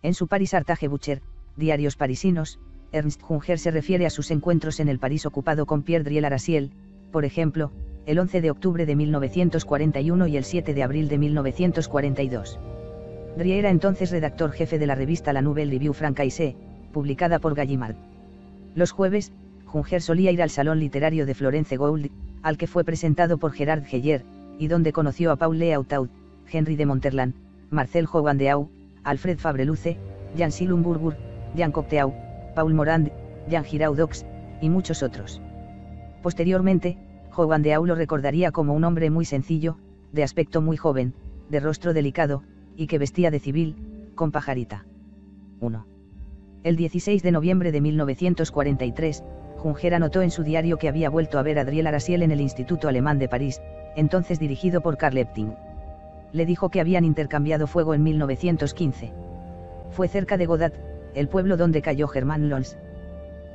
En su Paris Artagebucher, Diarios parisinos, Ernst Junger se refiere a sus encuentros en el París ocupado con Pierre Driel-Arasiel, por ejemplo, el 11 de octubre de 1941 y el 7 de abril de 1942. Driel era entonces redactor jefe de la revista La Nouvelle Revue Francaise, publicada por Gallimard. Los jueves, Junger solía ir al Salón Literario de Florence Gould, al que fue presentado por Gerard Geyer, y donde conoció a Paul Léautaud, Henry de Monterland, Marcel Hogandeau, Alfred Fabreluce, Jean Silumburgur, Jean Cocteau, Paul Morand, Jean Giraudoux, y muchos otros. Posteriormente, Hogandeau lo recordaría como un hombre muy sencillo, de aspecto muy joven, de rostro delicado, y que vestía de civil, con pajarita. 1. El 16 de noviembre de 1943, Junger anotó en su diario que había vuelto a ver a Driel-Arasiel en el Instituto Alemán de París, entonces dirigido por Karl Epting. Le dijo que habían intercambiado fuego en 1915. Fue cerca de Godat, el pueblo donde cayó Germán Lons.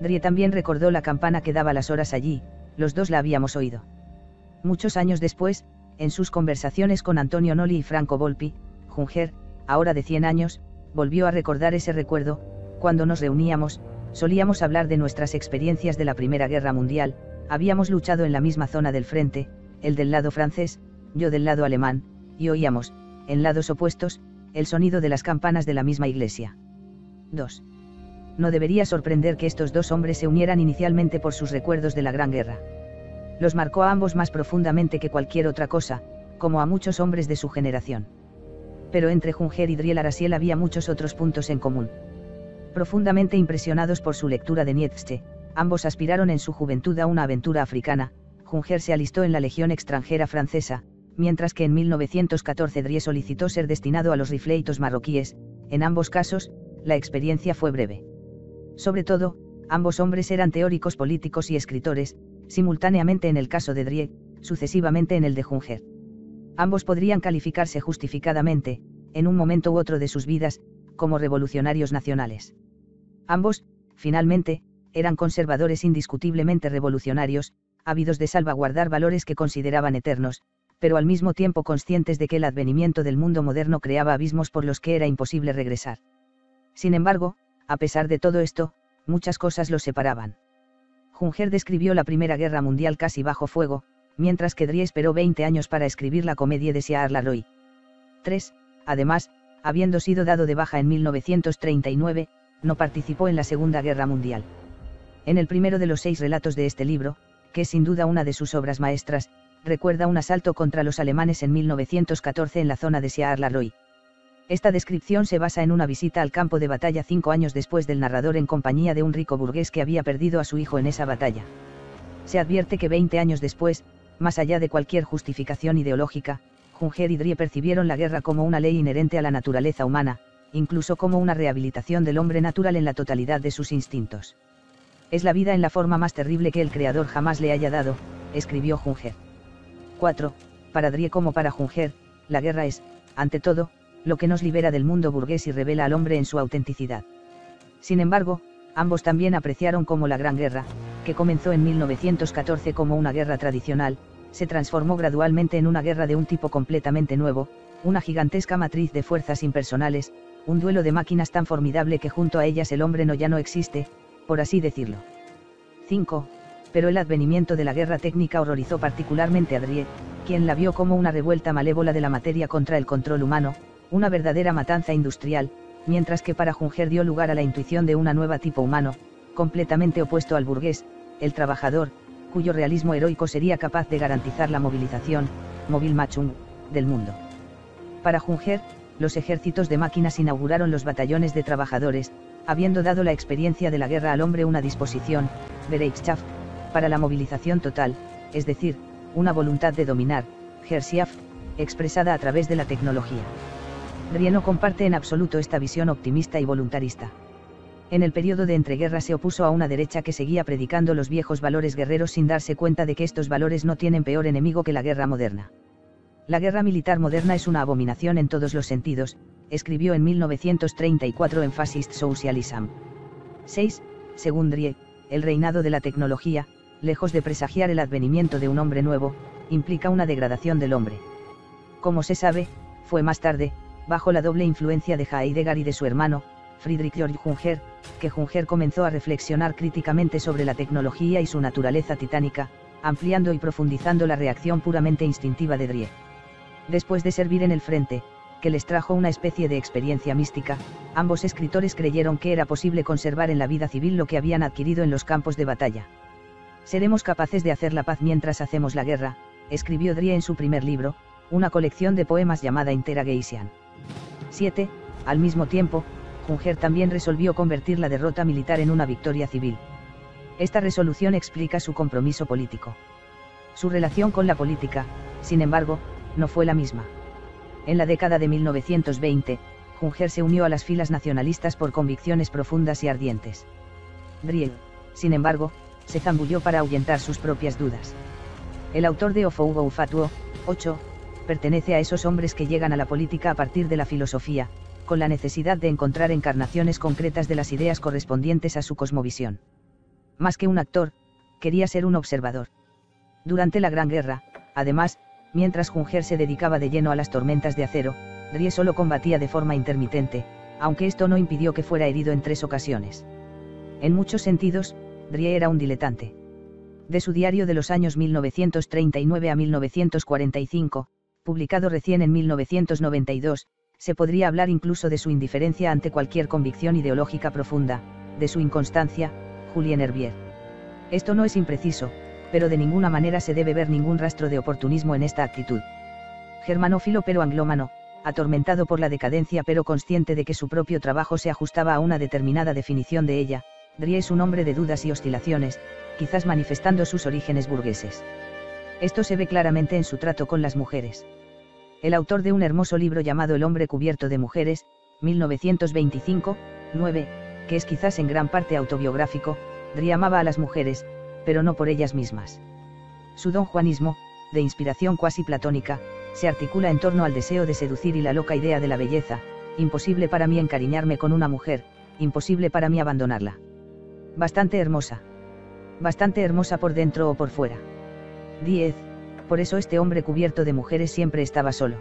Driel también recordó la campana que daba las horas allí, los dos la habíamos oído. Muchos años después, en sus conversaciones con Antonio Noli y Franco Volpi, Junger, ahora de 100 años, volvió a recordar ese recuerdo. Cuando nos reuníamos, solíamos hablar de nuestras experiencias de la Primera Guerra Mundial. Habíamos luchado en la misma zona del frente, él del lado francés, yo del lado alemán, y oíamos, en lados opuestos, el sonido de las campanas de la misma iglesia. 2. No debería sorprender que estos dos hombres se unieran inicialmente por sus recuerdos de la Gran Guerra. Los marcó a ambos más profundamente que cualquier otra cosa, como a muchos hombres de su generación. Pero entre Junger y Driel-Arasiel había muchos otros puntos en común. Profundamente impresionados por su lectura de Nietzsche, ambos aspiraron en su juventud a una aventura africana. Junger se alistó en la Legión extranjera francesa, mientras que en 1914 Driel solicitó ser destinado a los rifleitos marroquíes. En ambos casos, la experiencia fue breve. Sobre todo, ambos hombres eran teóricos políticos y escritores, simultáneamente en el caso de Driel, sucesivamente en el de Junger. Ambos podrían calificarse justificadamente, en un momento u otro de sus vidas, como revolucionarios nacionales. Ambos, finalmente, eran conservadores indiscutiblemente revolucionarios, ávidos de salvaguardar valores que consideraban eternos, pero al mismo tiempo conscientes de que el advenimiento del mundo moderno creaba abismos por los que era imposible regresar. Sin embargo, a pesar de todo esto, muchas cosas los separaban. Junger describió la Primera Guerra Mundial casi bajo fuego, mientras que Driel esperó 20 años para escribir la Comédie de Charleroi. 3. Además, habiendo sido dado de baja en 1939, no participó en la Segunda Guerra Mundial. En el primero de los 6 relatos de este libro, que es sin duda una de sus obras maestras, recuerda un asalto contra los alemanes en 1914 en la zona de Charleroi. Esta descripción se basa en una visita al campo de batalla 5 años después del narrador en compañía de un rico burgués que había perdido a su hijo en esa batalla. Se advierte que 20 años después, más allá de cualquier justificación ideológica, Junger y Driel percibieron la guerra como una ley inherente a la naturaleza humana, incluso como una rehabilitación del hombre natural en la totalidad de sus instintos. Es la vida en la forma más terrible que el Creador jamás le haya dado, escribió Junger. 4. Para Driel como para Junger, la guerra es, ante todo, lo que nos libera del mundo burgués y revela al hombre en su autenticidad. Sin embargo, ambos también apreciaron cómo la Gran Guerra, que comenzó en 1914 como una guerra tradicional, se transformó gradualmente en una guerra de un tipo completamente nuevo, una gigantesca matriz de fuerzas impersonales, un duelo de máquinas tan formidable que junto a ellas el hombre ya no existe, por así decirlo. 5. Pero el advenimiento de la guerra técnica horrorizó particularmente a Driel, quien la vio como una revuelta malévola de la materia contra el control humano, una verdadera matanza industrial, mientras que para Junger dio lugar a la intuición de una nueva tipo humano, completamente opuesto al burgués, el trabajador, cuyo realismo heroico sería capaz de garantizar la movilización, Mobilmachung, del mundo. Para Junger, los ejércitos de máquinas inauguraron los batallones de trabajadores, habiendo dado la experiencia de la guerra al hombre una disposición, Bereitschaft, para la movilización total, es decir, una voluntad de dominar, Herrschaft, expresada a través de la tecnología. Driel no comparte en absoluto esta visión optimista y voluntarista. En el periodo de entreguerra se opuso a una derecha que seguía predicando los viejos valores guerreros sin darse cuenta de que estos valores no tienen peor enemigo que la guerra moderna. La guerra militar moderna es una abominación en todos los sentidos, escribió en 1934 en Fascist Socialism. 6. Según Driel, el reinado de la tecnología, lejos de presagiar el advenimiento de un hombre nuevo, implica una degradación del hombre. Como se sabe, fue más tarde, bajo la doble influencia de Heidegger y de su hermano, Friedrich Georg Junger, que Junger comenzó a reflexionar críticamente sobre la tecnología y su naturaleza titánica, ampliando y profundizando la reacción puramente instintiva de Drie. Después de servir en el frente, que les trajo una especie de experiencia mística, ambos escritores creyeron que era posible conservar en la vida civil lo que habían adquirido en los campos de batalla. Seremos capaces de hacer la paz mientras hacemos la guerra, escribió Drie en su primer libro, una colección de poemas llamada Interrogation. 7. Al mismo tiempo, Junger también resolvió convertir la derrota militar en una victoria civil. Esta resolución explica su compromiso político. Su relación con la política, sin embargo, no fue la misma. En la década de 1920, Junger se unió a las filas nacionalistas por convicciones profundas y ardientes. Drie, sin embargo, se zambulló para ahuyentar sus propias dudas. El autor de Ofougo Ufatuo, 8, pertenece a esos hombres que llegan a la política a partir de la filosofía, con la necesidad de encontrar encarnaciones concretas de las ideas correspondientes a su cosmovisión. Más que un actor, quería ser un observador. Durante la Gran Guerra, además, mientras Junger se dedicaba de lleno a las tormentas de acero, Drie solo combatía de forma intermitente, aunque esto no impidió que fuera herido en 3 ocasiones. En muchos sentidos, Drie era un diletante. De su diario de los años 1939 a 1945, publicado recién en 1992, se podría hablar incluso de su indiferencia ante cualquier convicción ideológica profunda, de su inconstancia, Julien Herbier. Esto no es impreciso, pero de ninguna manera se debe ver ningún rastro de oportunismo en esta actitud. Germanófilo pero anglómano, atormentado por la decadencia pero consciente de que su propio trabajo se ajustaba a una determinada definición de ella, Drie es un hombre de dudas y oscilaciones, quizás manifestando sus orígenes burgueses. Esto se ve claramente en su trato con las mujeres. El autor de un hermoso libro llamado El hombre cubierto de mujeres, 1925, 9, que es quizás en gran parte autobiográfico, Drie amaba a las mujeres, pero no por ellas mismas. Su donjuanismo, de inspiración cuasi platónica, se articula en torno al deseo de seducir y la loca idea de la belleza: imposible para mí encariñarme con una mujer, imposible para mí abandonarla. Bastante hermosa por dentro o por fuera. 10. Por eso este hombre cubierto de mujeres siempre estaba solo.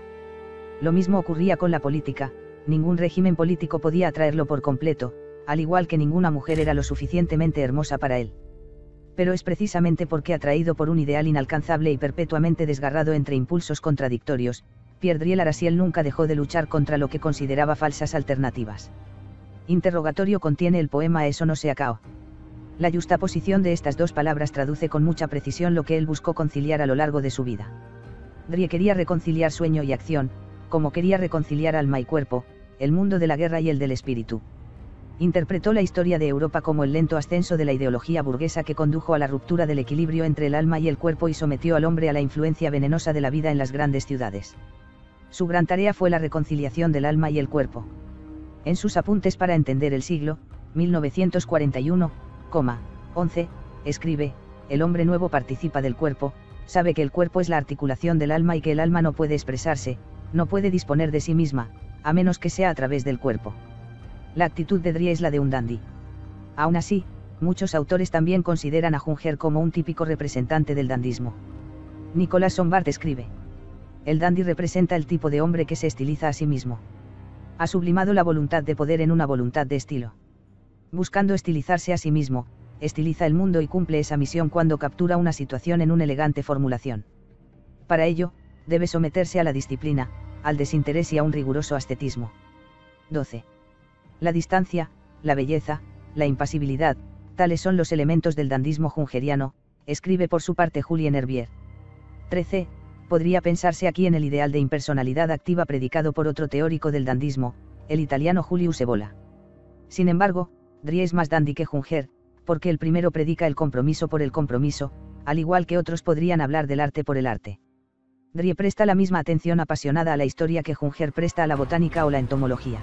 Lo mismo ocurría con la política, ningún régimen político podía atraerlo por completo, al igual que ninguna mujer era lo suficientemente hermosa para él. Pero es precisamente porque atraído por un ideal inalcanzable y perpetuamente desgarrado entre impulsos contradictorios, Pierre Drie Larasiel nunca dejó de luchar contra lo que consideraba falsas alternativas. Interrogatorio contiene el poema Eso no se acabó. La yuxtaposición de estas dos palabras traduce con mucha precisión lo que él buscó conciliar a lo largo de su vida. Drie quería reconciliar sueño y acción, como quería reconciliar alma y cuerpo, el mundo de la guerra y el del espíritu. Interpretó la historia de Europa como el lento ascenso de la ideología burguesa que condujo a la ruptura del equilibrio entre el alma y el cuerpo y sometió al hombre a la influencia venenosa de la vida en las grandes ciudades. Su gran tarea fue la reconciliación del alma y el cuerpo. En sus apuntes para entender el siglo, 1941, 11, escribe: el hombre nuevo participa del cuerpo, sabe que el cuerpo es la articulación del alma y que el alma no puede expresarse, no puede disponer de sí misma, a menos que sea a través del cuerpo. La actitud de Drie es la de un dandy. Aún así, muchos autores también consideran a Junger como un típico representante del dandismo. Nicolas Sombart escribe: el dandy representa el tipo de hombre que se estiliza a sí mismo. Ha sublimado la voluntad de poder en una voluntad de estilo. Buscando estilizarse a sí mismo, estiliza el mundo y cumple esa misión cuando captura una situación en una elegante formulación. Para ello, debe someterse a la disciplina, al desinterés y a un riguroso ascetismo. 12. La distancia, la belleza, la impasibilidad, tales son los elementos del dandismo jungeriano, escribe por su parte Julien Herbier. 13. Podría pensarse aquí en el ideal de impersonalidad activa predicado por otro teórico del dandismo, el italiano Julius Evola. Sin embargo, Drie es más dandy que Junger, porque el primero predica el compromiso por el compromiso, al igual que otros podrían hablar del arte por el arte. Drie presta la misma atención apasionada a la historia que Junger presta a la botánica o la entomología.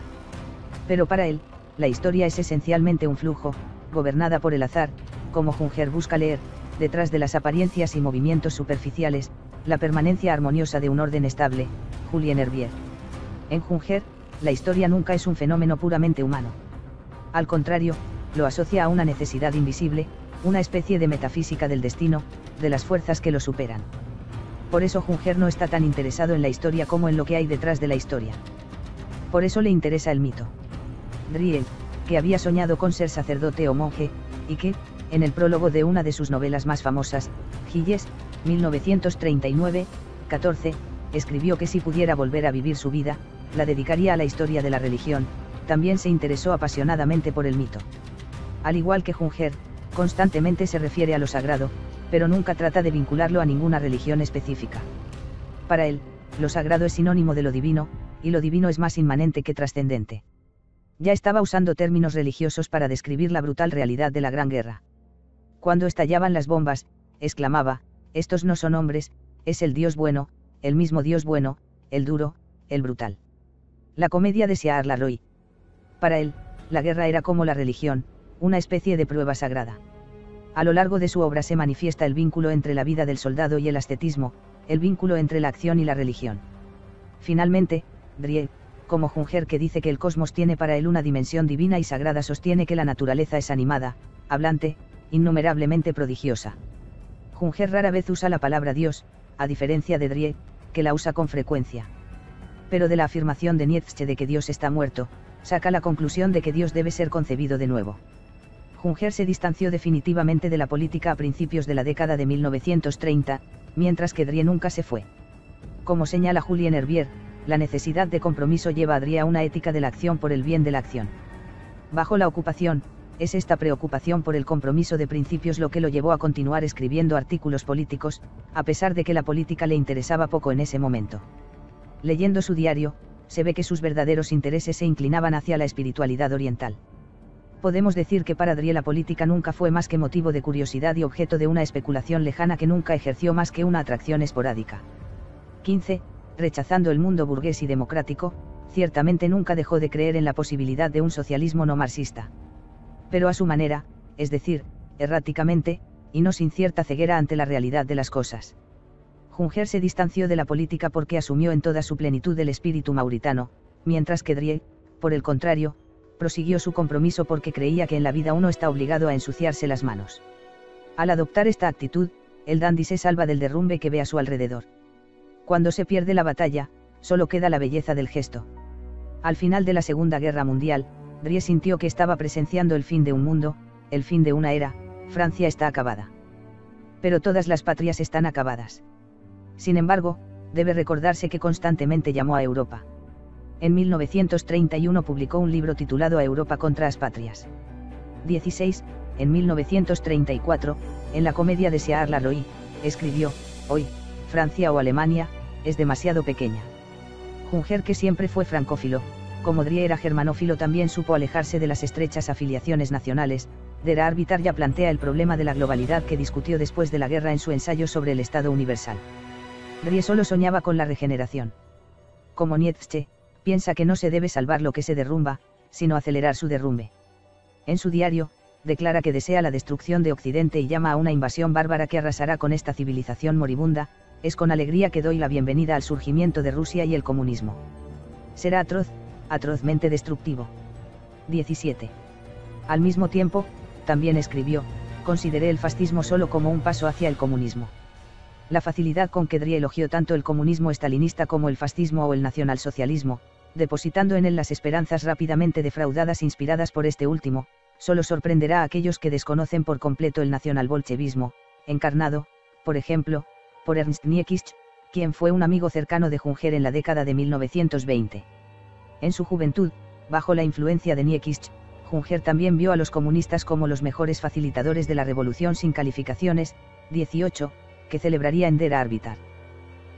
Pero para él, la historia es esencialmente un flujo, gobernada por el azar, como Junger busca leer, detrás de las apariencias y movimientos superficiales, la permanencia armoniosa de un orden estable, Julien Herbier. En Junger, la historia nunca es un fenómeno puramente humano. Al contrario, lo asocia a una necesidad invisible, una especie de metafísica del destino, de las fuerzas que lo superan. Por eso Junger no está tan interesado en la historia como en lo que hay detrás de la historia. Por eso le interesa el mito. Drie, que había soñado con ser sacerdote o monje, y que, en el prólogo de una de sus novelas más famosas, Gilles, 1939-14, escribió que si pudiera volver a vivir su vida, la dedicaría a la historia de la religión. También se interesó apasionadamente por el mito. Al igual que Junger, constantemente se refiere a lo sagrado, pero nunca trata de vincularlo a ninguna religión específica. Para él, lo sagrado es sinónimo de lo divino, y lo divino es más inmanente que trascendente. Ya estaba usando términos religiosos para describir la brutal realidad de la Gran Guerra. Cuando estallaban las bombas, exclamaba: estos no son hombres, es el Dios bueno, el mismo Dios bueno, el duro, el brutal. La comedia de Siar Larroy. Para él, la guerra era como la religión, una especie de prueba sagrada. A lo largo de su obra se manifiesta el vínculo entre la vida del soldado y el ascetismo, el vínculo entre la acción y la religión. Finalmente, Drie, como Junger, que dice que el cosmos tiene para él una dimensión divina y sagrada, sostiene que la naturaleza es animada, hablante, innumerablemente prodigiosa. Junger rara vez usa la palabra Dios, a diferencia de Drie, que la usa con frecuencia. Pero de la afirmación de Nietzsche de que Dios está muerto, saca la conclusión de que Dios debe ser concebido de nuevo. Junger se distanció definitivamente de la política a principios de la década de 1930, mientras que Drie nunca se fue. Como señala Julien Herbier, la necesidad de compromiso lleva a Drie a una ética de la acción por el bien de la acción. Bajo la ocupación, es esta preocupación por el compromiso de principios lo que lo llevó a continuar escribiendo artículos políticos, a pesar de que la política le interesaba poco en ese momento. Leyendo su diario, se ve que sus verdaderos intereses se inclinaban hacia la espiritualidad oriental. Podemos decir que para Drie la política nunca fue más que motivo de curiosidad y objeto de una especulación lejana que nunca ejerció más que una atracción esporádica. 15. Rechazando el mundo burgués y democrático, ciertamente nunca dejó de creer en la posibilidad de un socialismo no marxista. Pero a su manera, es decir, erráticamente, y no sin cierta ceguera ante la realidad de las cosas. Junger se distanció de la política porque asumió en toda su plenitud el espíritu mauritano, mientras que Drie, por el contrario, prosiguió su compromiso porque creía que en la vida uno está obligado a ensuciarse las manos. Al adoptar esta actitud, el dandy se salva del derrumbe que ve a su alrededor. Cuando se pierde la batalla, solo queda la belleza del gesto. Al final de la Segunda Guerra Mundial, Drie sintió que estaba presenciando el fin de un mundo, el fin de una era. Francia está acabada. Pero todas las patrias están acabadas. Sin embargo, debe recordarse que constantemente llamó a Europa. En 1931 publicó un libro titulado A Europa contra las patrias. 16. En 1934, en la comedia de Siar Larroy, escribió: hoy, Francia o Alemania, es demasiado pequeña. Junger, que siempre fue francófilo, como Drie era germanófilo, también supo alejarse de las estrechas afiliaciones nacionales. Der Arbiter ya plantea el problema de la globalidad que discutió después de la guerra en su ensayo sobre el Estado universal. Drie solo soñaba con la regeneración. Como Nietzsche, piensa que no se debe salvar lo que se derrumba, sino acelerar su derrumbe. En su diario, declara que desea la destrucción de Occidente y llama a una invasión bárbara que arrasará con esta civilización moribunda. Es con alegría que doy la bienvenida al surgimiento de Rusia y el comunismo. Será atroz, atrozmente destructivo. 17. Al mismo tiempo, también escribió: consideré el fascismo solo como un paso hacia el comunismo. La facilidad con que Drie elogió tanto el comunismo estalinista como el fascismo o el nacionalsocialismo, depositando en él las esperanzas rápidamente defraudadas inspiradas por este último, solo sorprenderá a aquellos que desconocen por completo el nacionalbolchevismo, encarnado, por ejemplo, por Ernst Niekisch, quien fue un amigo cercano de Junger en la década de 1920. En su juventud, bajo la influencia de Niekisch, Junger también vio a los comunistas como los mejores facilitadores de la revolución sin calificaciones. 18, que celebraría en Der Arbiter.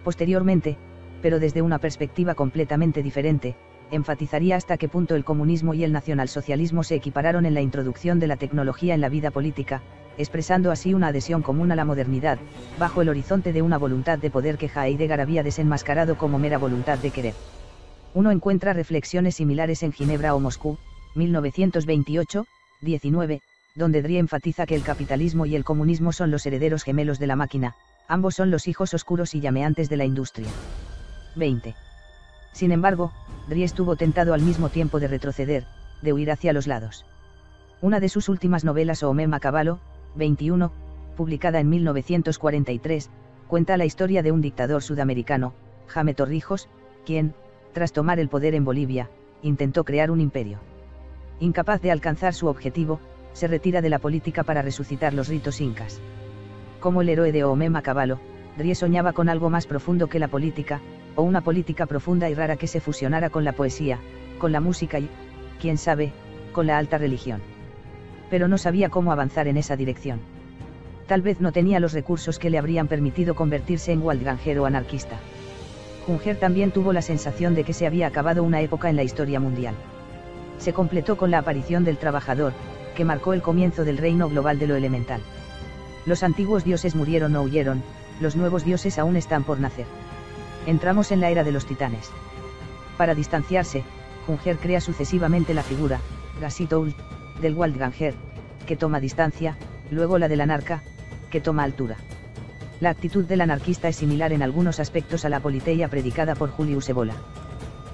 Posteriormente, pero desde una perspectiva completamente diferente, enfatizaría hasta qué punto el comunismo y el nacionalsocialismo se equipararon en la introducción de la tecnología en la vida política, expresando así una adhesión común a la modernidad, bajo el horizonte de una voluntad de poder que Heidegger había desenmascarado como mera voluntad de querer. Uno encuentra reflexiones similares en Ginebra o Moscú, 1928, 19, donde Drie enfatiza que el capitalismo y el comunismo son los herederos gemelos de la máquina, ambos son los hijos oscuros y llameantes de la industria. 20. Sin embargo, Drie estuvo tentado al mismo tiempo de retroceder, de huir hacia los lados. Una de sus últimas novelas, Omem a Caballo, 21, publicada en 1943, cuenta la historia de un dictador sudamericano, Jaime Torrijos, quien, tras tomar el poder en Bolivia, intentó crear un imperio. Incapaz de alcanzar su objetivo, se retira de la política para resucitar los ritos incas. Como el héroe de Oomema Cavallo, Drie soñaba con algo más profundo que la política, o una política profunda y rara que se fusionara con la poesía, con la música y, quién sabe, con la alta religión. Pero no sabía cómo avanzar en esa dirección. Tal vez no tenía los recursos que le habrían permitido convertirse en Waldranger o anarquista. Junger también tuvo la sensación de que se había acabado una época en la historia mundial. Se completó con la aparición del trabajador, que marcó el comienzo del reino global de lo elemental. Los antiguos dioses murieron o huyeron, los nuevos dioses aún están por nacer. Entramos en la era de los titanes. Para distanciarse, Junger crea sucesivamente la figura, Gasitoult, del Waldranger, que toma distancia, luego la del anarca, que toma altura. La actitud del anarquista es similar en algunos aspectos a la politeia predicada por Julius Evola.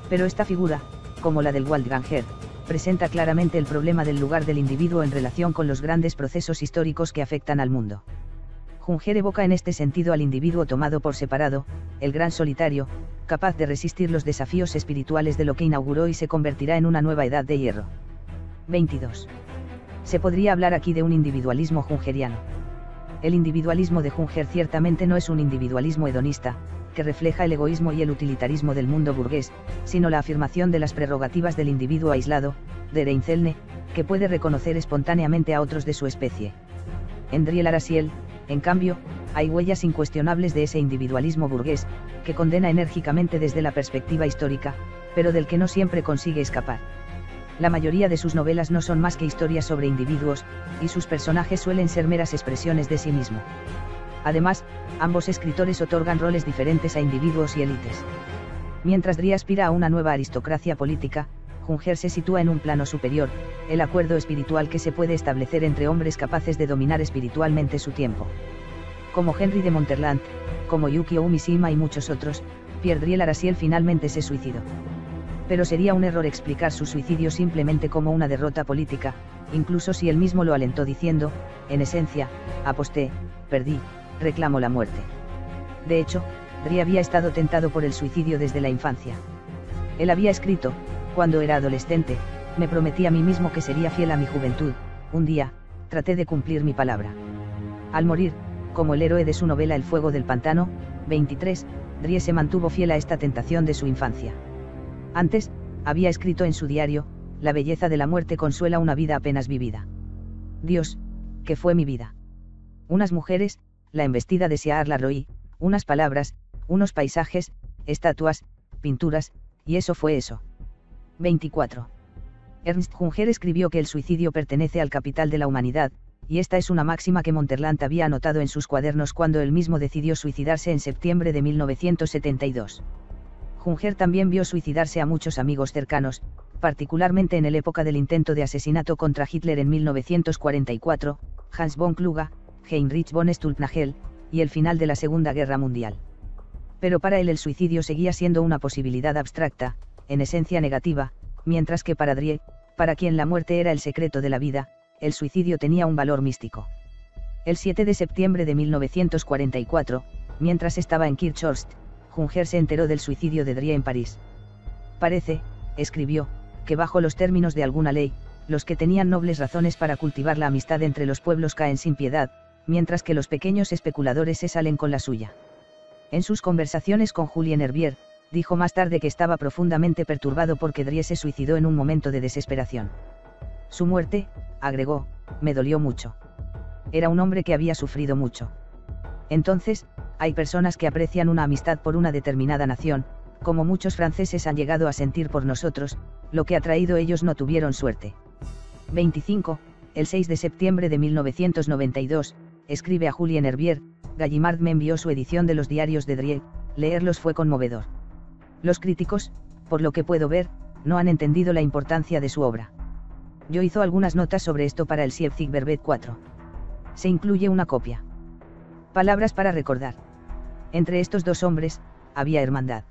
Pero esta figura, como la del Waldranger, presenta claramente el problema del lugar del individuo en relación con los grandes procesos históricos que afectan al mundo. Junger evoca en este sentido al individuo tomado por separado, el gran solitario, capaz de resistir los desafíos espirituales de lo que inauguró y se convertirá en una nueva edad de hierro. 22. Se podría hablar aquí de un individualismo jungeriano. El individualismo de Junger ciertamente no es un individualismo hedonista, que refleja el egoísmo y el utilitarismo del mundo burgués, sino la afirmación de las prerrogativas del individuo aislado, der Einzelne, que puede reconocer espontáneamente a otros de su especie. En Drie Larasiel, en cambio, hay huellas incuestionables de ese individualismo burgués, que condena enérgicamente desde la perspectiva histórica, pero del que no siempre consigue escapar. La mayoría de sus novelas no son más que historias sobre individuos, y sus personajes suelen ser meras expresiones de sí mismo. Además, ambos escritores otorgan roles diferentes a individuos y élites. Mientras Drie aspira a una nueva aristocracia política, Junger se sitúa en un plano superior, el acuerdo espiritual que se puede establecer entre hombres capaces de dominar espiritualmente su tiempo. Como Henry de Monterland, como Yukio Mishima y muchos otros, Pierre Drie Larasiel finalmente se suicidó. Pero sería un error explicar su suicidio simplemente como una derrota política, incluso si él mismo lo alentó diciendo, en esencia, aposté, perdí, reclamo la muerte. De hecho, Drie había estado tentado por el suicidio desde la infancia. Él había escrito, cuando era adolescente, me prometí a mí mismo que sería fiel a mi juventud, un día, traté de cumplir mi palabra. Al morir, como el héroe de su novela El fuego del pantano, 23, Drie se mantuvo fiel a esta tentación de su infancia. Antes, había escrito en su diario, la belleza de la muerte consuela una vida apenas vivida. Dios, que fue mi vida. Unas mujeres, la embestida de Siar Larroy, unas palabras, unos paisajes, estatuas, pinturas, y eso fue eso. 24. Ernst Junger escribió que el suicidio pertenece al capital de la humanidad, y esta es una máxima que Monterland había anotado en sus cuadernos cuando él mismo decidió suicidarse en septiembre de 1972. Junger también vio suicidarse a muchos amigos cercanos, particularmente en la época del intento de asesinato contra Hitler en 1944, Hans von Kluge, Heinrich von Stulpnagel, y el final de la Segunda Guerra Mundial. Pero para él el suicidio seguía siendo una posibilidad abstracta, en esencia negativa, mientras que para Drie, para quien la muerte era el secreto de la vida, el suicidio tenía un valor místico. El 7 de septiembre de 1944, mientras estaba en Kirchhorst, Junger se enteró del suicidio de Drie en París. Parece, escribió, que bajo los términos de alguna ley, los que tenían nobles razones para cultivar la amistad entre los pueblos caen sin piedad, mientras que los pequeños especuladores se salen con la suya. En sus conversaciones con Julien Herbier, dijo más tarde que estaba profundamente perturbado porque Drie se suicidó en un momento de desesperación. Su muerte, agregó, me dolió mucho. Era un hombre que había sufrido mucho. Entonces, hay personas que aprecian una amistad por una determinada nación, como muchos franceses han llegado a sentir por nosotros, lo que ha traído ellos no tuvieron suerte. 25. El 6 de septiembre de 1992, escribe a Julien Herbier, Gallimard me envió su edición de los diarios de Drie, leerlos fue conmovedor. Los críticos, por lo que puedo ver, no han entendido la importancia de su obra. Yo hizo algunas notas sobre esto para el Siebzig Verbet 4. Se incluye una copia. Palabras para recordar. Entre estos dos hombres, había hermandad.